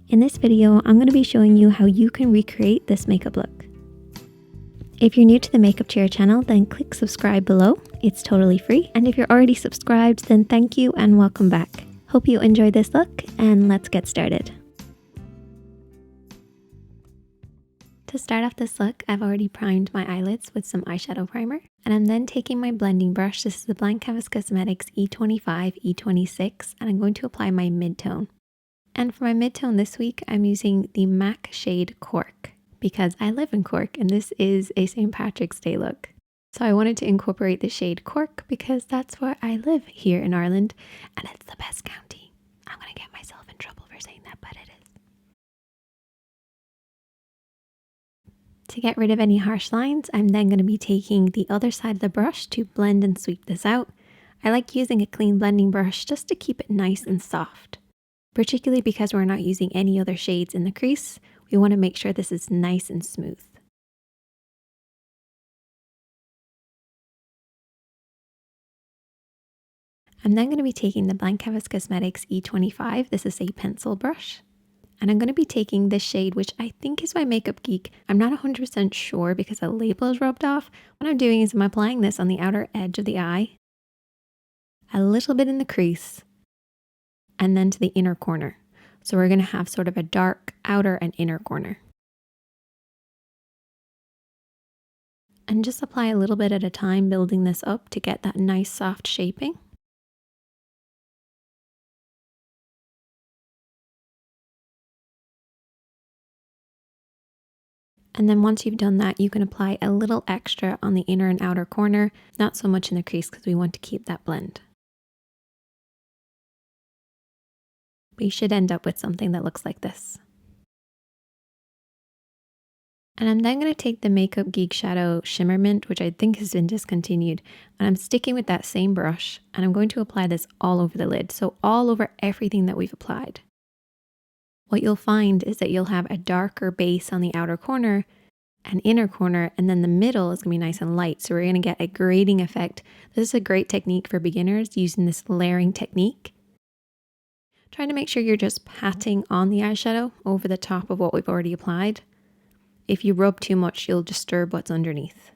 In this video, I'm going to be showing you how you can recreate this makeup look. If you're new to the Makeup Chair channel, then click subscribe below. It's totally free. And if you're already subscribed, then thank you and welcome back. Hope you enjoy this look, and let's get started. To start off this look, I've already primed my eyelids with some eyeshadow primer, and I'm then taking my blending brush. This is the Blank Canvas Cosmetics E25, E26, and I'm going to apply my mid-tone. And for my mid-tone this week, I'm using the MAC shade Cork, because I live in Cork and this is a St. Patrick's Day look. So I wanted to incorporate the shade Cork because that's where I live here in Ireland, and it's the best county. I'm going to get myself in trouble for saying that, but it is. To get rid of any harsh lines, I'm then going to be taking the other side of the brush to blend and sweep this out. I like using a clean blending brush just to keep it nice and soft. Particularly because we're not using any other shades in the crease, we want to make sure this is nice and smooth. I'm then going to be taking the Blank Canvas Cosmetics E25, this is a pencil brush, and I'm going to be taking this shade, which I think is by Makeup Geek. I'm not 100% sure because the label is rubbed off. What I'm doing is I'm applying this on the outer edge of the eye, a little bit in the crease, and then to the inner corner. So we're going to have sort of a dark outer and inner corner. And just apply a little bit at a time, building this up to get that nice soft shaping. And then once you've done that, you can apply a little extra on the inner and outer corner, not so much in the crease because we want to keep that blend. But you should end up with something that looks like this. And I'm then going to take the Makeup Geek Shadow Shimmermint, which I think has been discontinued, and I'm sticking with that same brush, and I'm going to apply this all over the lid, so all over everything that we've applied. What you'll find is that you'll have a darker base on the outer corner, an inner corner, and then the middle is going to be nice and light, so we're going to get a grading effect. This is a great technique for beginners using this layering technique. Trying to make sure you're just patting on the eyeshadow over the top of what we've already applied. If you rub too much, you'll disturb what's underneath.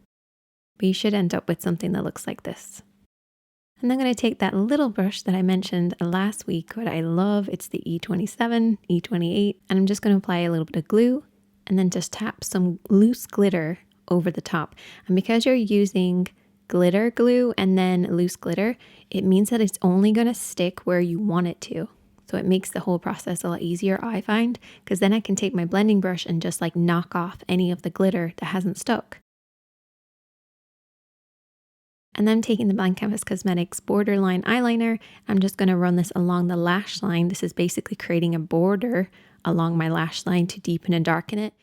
But you should end up with something that looks like this. And I'm going to take that little brush that I mentioned last week, what I love. It's the E27, E28, and I'm just going to apply a little bit of glue and then just tap some loose glitter over the top. And because you're using glitter glue and then loose glitter, it means that it's only going to stick where you want it to. So it makes the whole process a lot easier, I find, because then I can take my blending brush and just like knock off any of the glitter that hasn't stuck. And then taking the Blank Canvas Cosmetics Borderline Eyeliner, I'm just going to run this along the lash line. This is basically creating a border along my lash line to deepen and darken it,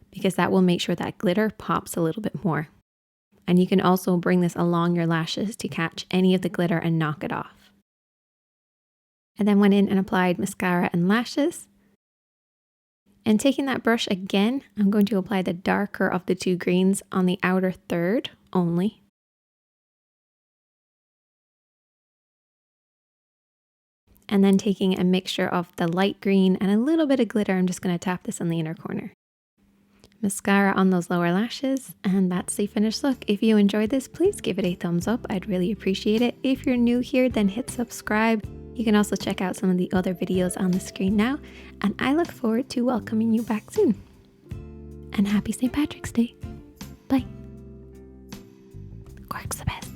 because that will make sure that glitter pops a little bit more. And you can also bring this along your lashes to catch any of the glitter and knock it off. I then went in and applied mascara and lashes. And taking that brush again, I'm going to apply the darker of the two greens on the outer third only. And then taking a mixture of the light green and a little bit of glitter, I'm just going to tap this on the inner corner. Mascara on those lower lashes, and that's the finished look. If you enjoyed this, please give it a thumbs up. I'd really appreciate it. If you're new here, then hit subscribe. You can also check out some of the other videos on the screen now, and I look forward to welcoming you back soon. And happy St. Patrick's Day. Bye. Cork's the best.